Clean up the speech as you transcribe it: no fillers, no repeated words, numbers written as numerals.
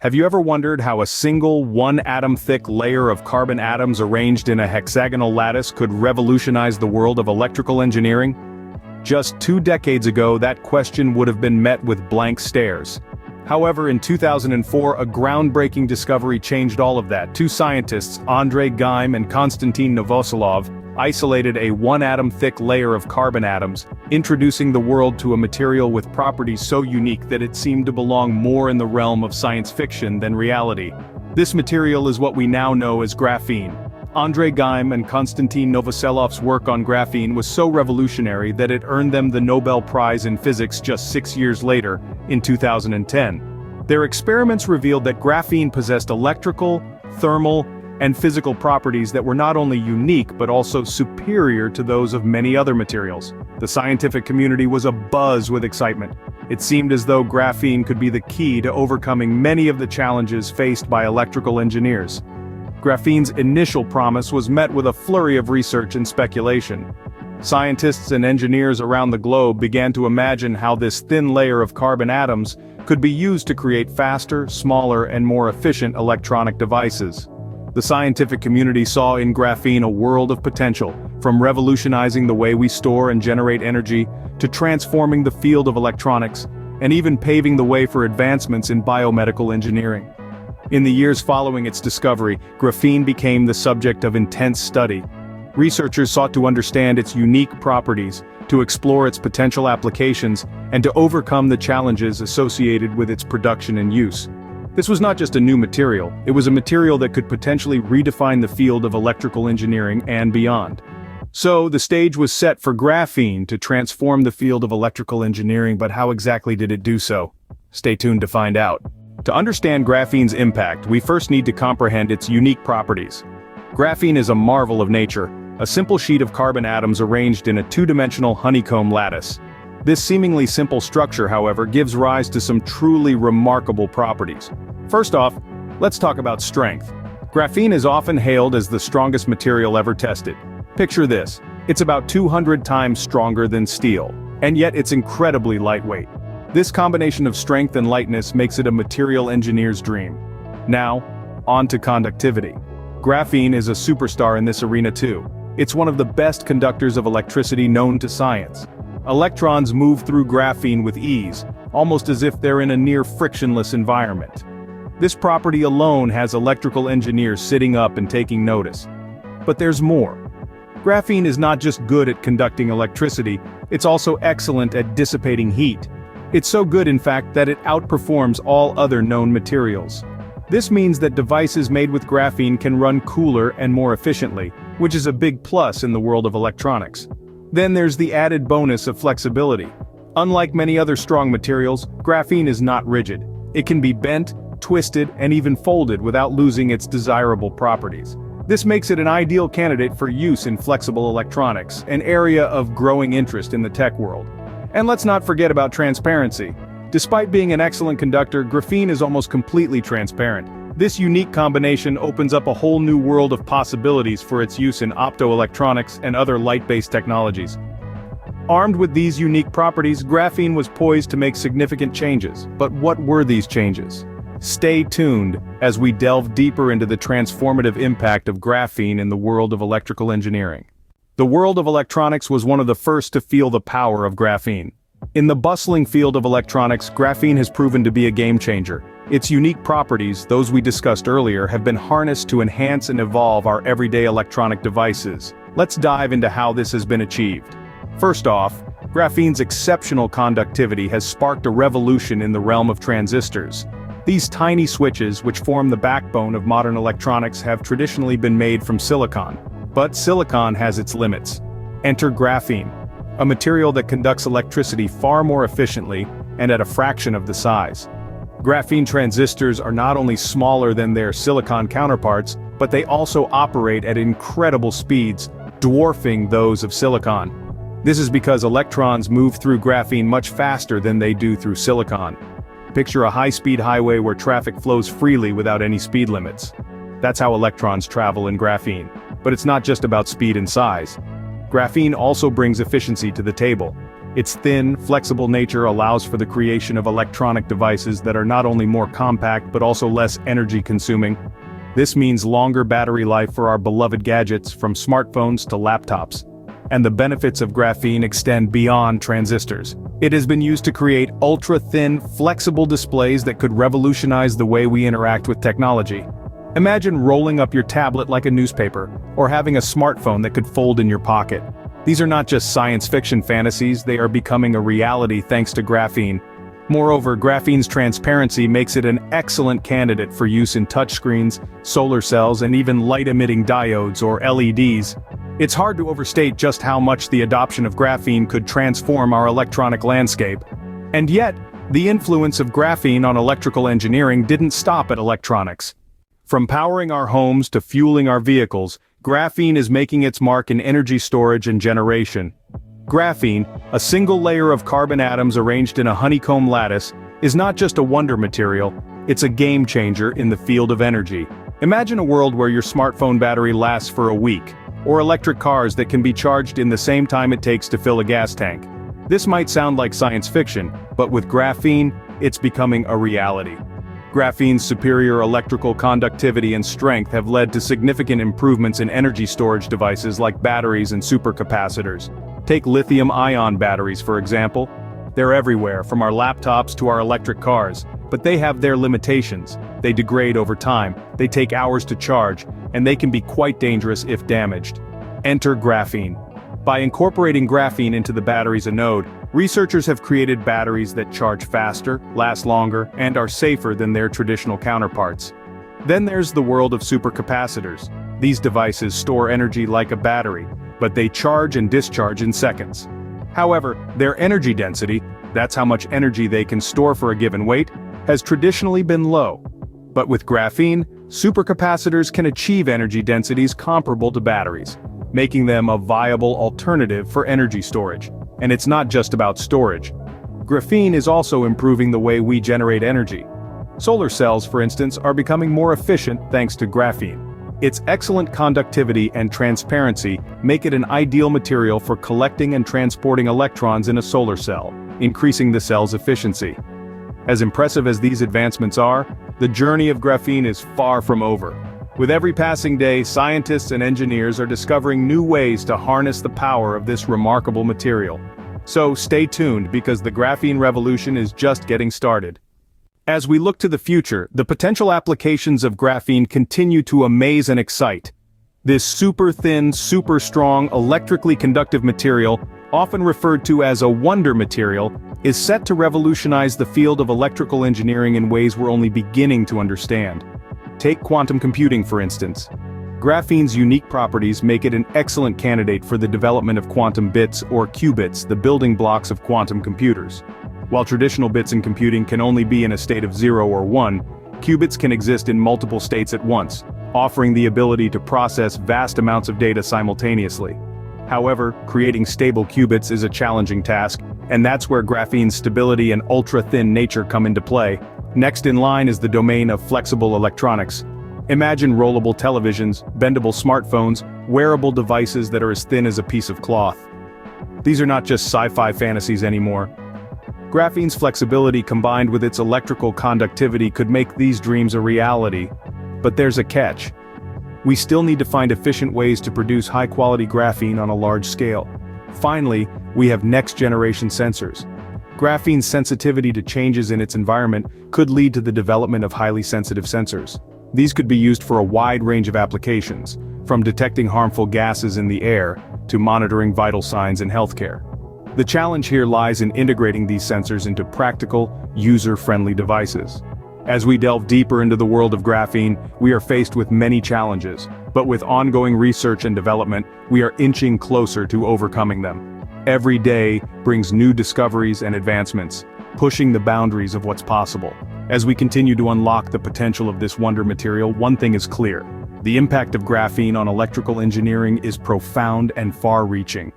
Have you ever wondered how a single one-atom-thick layer of carbon atoms arranged in a hexagonal lattice could revolutionize the world of electrical engineering? Just 2 decades ago, that question would have been met with blank stares. However, in 2004, a groundbreaking discovery changed all of that. 2 scientists, Andrei Geim and Konstantin Novoselov, isolated a one-atom-thick layer of carbon atoms, introducing the world to a material with properties so unique that it seemed to belong more in the realm of science fiction than reality. This material is what we now know as graphene. Andrei Geim and Konstantin Novoselov's work on graphene was so revolutionary that it earned them the Nobel Prize in Physics just 6 years later, in 2010. Their experiments revealed that graphene possessed electrical, thermal, and physical properties that were not only unique but also superior to those of many other materials. The scientific community was abuzz with excitement. It seemed as though graphene could be the key to overcoming many of the challenges faced by electrical engineers. Graphene's initial promise was met with a flurry of research and speculation. Scientists and engineers around the globe began to imagine how this thin layer of carbon atoms could be used to create faster, smaller, and more efficient electronic devices. The scientific community saw in graphene a world of potential, from revolutionizing the way we store and generate energy, to transforming the field of electronics, and even paving the way for advancements in biomedical engineering. In the years following its discovery, graphene became the subject of intense study. Researchers sought to understand its unique properties, to explore its potential applications, and to overcome the challenges associated with its production and use. This was not just a new material, it was a material that could potentially redefine the field of electrical engineering and beyond. So, the stage was set for graphene to transform the field of electrical engineering, but how exactly did it do so? Stay tuned to find out. To understand graphene's impact, we first need to comprehend its unique properties. Graphene is a marvel of nature, a simple sheet of carbon atoms arranged in a 2-dimensional honeycomb lattice. This seemingly simple structure, however, gives rise to some truly remarkable properties. First off, let's talk about strength. Graphene is often hailed as the strongest material ever tested. Picture this, it's about 200 times stronger than steel, and yet it's incredibly lightweight. This combination of strength and lightness makes it a material engineer's dream. Now, on to conductivity. Graphene is a superstar in this arena too. It's one of the best conductors of electricity known to science. Electrons move through graphene with ease, almost as if they're in a near-frictionless environment. This property alone has electrical engineers sitting up and taking notice. But there's more. Graphene is not just good at conducting electricity, it's also excellent at dissipating heat. It's so good, in fact, that it outperforms all other known materials. This means that devices made with graphene can run cooler and more efficiently, which is a big plus in the world of electronics. Then there's the added bonus of flexibility. Unlike many other strong materials, graphene is not rigid. It can be bent, twisted, and even folded without losing its desirable properties. This makes it an ideal candidate for use in flexible electronics, an area of growing interest in the tech world. And let's not forget about transparency. Despite being an excellent conductor, graphene is almost completely transparent. This unique combination opens up a whole new world of possibilities for its use in optoelectronics and other light-based technologies. Armed with these unique properties, graphene was poised to make significant changes. But what were these changes? Stay tuned as we delve deeper into the transformative impact of graphene in the world of electrical engineering. The world of electronics was one of the first to feel the power of graphene. In the bustling field of electronics, graphene has proven to be a game-changer. Its unique properties, those we discussed earlier, have been harnessed to enhance and evolve our everyday electronic devices. Let's dive into how this has been achieved. First off, graphene's exceptional conductivity has sparked a revolution in the realm of transistors. These tiny switches, which form the backbone of modern electronics, have traditionally been made from silicon. But silicon has its limits. Enter graphene, a material that conducts electricity far more efficiently and at a fraction of the size. Graphene transistors are not only smaller than their silicon counterparts, but they also operate at incredible speeds, dwarfing those of silicon. This is because electrons move through graphene much faster than they do through silicon. Picture a high-speed highway where traffic flows freely without any speed limits. That's how electrons travel in graphene. But it's not just about speed and size. Graphene also brings efficiency to the table. Its thin, flexible nature allows for the creation of electronic devices that are not only more compact but also less energy-consuming. This means longer battery life for our beloved gadgets, from smartphones to laptops. And the benefits of graphene extend beyond transistors. It has been used to create ultra-thin, flexible displays that could revolutionize the way we interact with technology. Imagine rolling up your tablet like a newspaper, or having a smartphone that could fold in your pocket. These are not just science fiction fantasies, they are becoming a reality thanks to graphene. Moreover, graphene's transparency makes it an excellent candidate for use in touchscreens, solar cells, and even light-emitting diodes or LEDs. It's hard to overstate just how much the adoption of graphene could transform our electronic landscape. And yet, the influence of graphene on electrical engineering didn't stop at electronics. From powering our homes to fueling our vehicles, graphene is making its mark in energy storage and generation. Graphene, a single layer of carbon atoms arranged in a honeycomb lattice, is not just a wonder material, it's a game changer in the field of energy. Imagine a world where your smartphone battery lasts for a week, or electric cars that can be charged in the same time it takes to fill a gas tank. This might sound like science fiction, but with graphene, it's becoming a reality. Graphene's superior electrical conductivity and strength have led to significant improvements in energy storage devices like batteries and supercapacitors. Take lithium-ion batteries, for example. They're everywhere, from our laptops to our electric cars, but they have their limitations. They degrade over time, they take hours to charge, and they can be quite dangerous if damaged. Enter graphene. By incorporating graphene into the battery's anode, researchers have created batteries that charge faster, last longer, and are safer than their traditional counterparts. Then there's the world of supercapacitors. These devices store energy like a battery, but they charge and discharge in seconds. However, their energy density, that's how much energy they can store for a given weight, has traditionally been low. But with graphene, supercapacitors can achieve energy densities comparable to batteries, making them a viable alternative for energy storage. And it's not just about storage. Graphene is also improving the way we generate energy. Solar cells, for instance, are becoming more efficient thanks to graphene. Its excellent conductivity and transparency make it an ideal material for collecting and transporting electrons in a solar cell, increasing the cell's efficiency. As impressive as these advancements are, the journey of graphene is far from over. With every passing day, scientists and engineers are discovering new ways to harness the power of this remarkable material. So stay tuned, because the graphene revolution is just getting started. As we look to the future, the potential applications of graphene continue to amaze and excite. This super thin, super strong, electrically conductive material, often referred to as a wonder material, is set to revolutionize the field of electrical engineering in ways we're only beginning to understand. Take quantum computing, for instance. Graphene's unique properties make it an excellent candidate for the development of quantum bits, or qubits, the building blocks of quantum computers. While traditional bits in computing can only be in a state of 0 or 1, qubits can exist in multiple states at once, offering the ability to process vast amounts of data simultaneously. However, creating stable qubits is a challenging task, and that's where graphene's stability and ultra-thin nature come into play. Next in line is the domain of flexible electronics. Imagine rollable televisions, bendable smartphones, wearable devices that are as thin as a piece of cloth. These are not just sci-fi fantasies anymore. Graphene's flexibility combined with its electrical conductivity could make these dreams a reality. But there's a catch. We still need to find efficient ways to produce high-quality graphene on a large scale. Finally, we have next-generation sensors. Graphene's sensitivity to changes in its environment could lead to the development of highly sensitive sensors. These could be used for a wide range of applications, from detecting harmful gases in the air to monitoring vital signs in healthcare. The challenge here lies in integrating these sensors into practical, user-friendly devices. As we delve deeper into the world of graphene, we are faced with many challenges, but with ongoing research and development, we are inching closer to overcoming them. Every day brings new discoveries and advancements, pushing the boundaries of what's possible. As we continue to unlock the potential of this wonder material, one thing is clear: the impact of graphene on electrical engineering is profound and far-reaching.